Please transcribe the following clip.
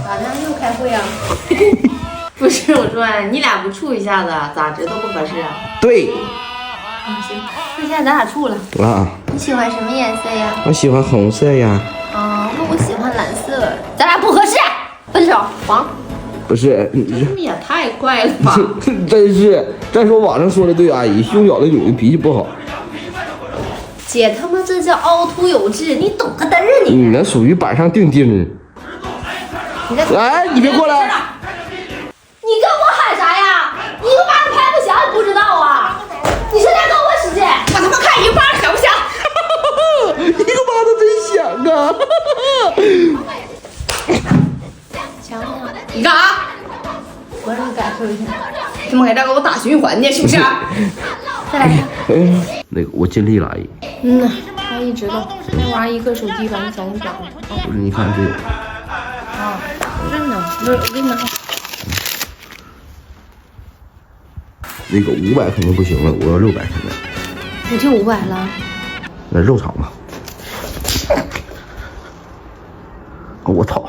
咋的？又开会啊？不是，我说你俩不处一下子，咋知道不合适啊？对。行，那现在咱俩处了。啊。你喜欢什么颜色呀？我喜欢红色呀。那我喜欢蓝色。咱俩不合适，分手，黄。不是，你这也太快了吧！真是，再说网上说的对，阿姨，胸小的女的脾气不好。姐他妈这叫凹凸有致，你懂个嘚儿你！你那属于板上钉钉。哎，你别过来！你跟我喊啥呀？一个巴掌拍不响，你不知道啊？你现在跟我使劲，我他妈看一个巴掌响不响？一个巴掌真响啊！强啊！你干啥？我让你感受一下，他妈给这给我打循环呢，是不是？再来一个。那个，我尽力了，阿姨。阿姨知道，那玩意儿一个手机把你讲讲了。不是，你看这个。啊，真的，我给你拿。那个500肯定不行了，我要600现在。我就500了。那肉肠吧。我操！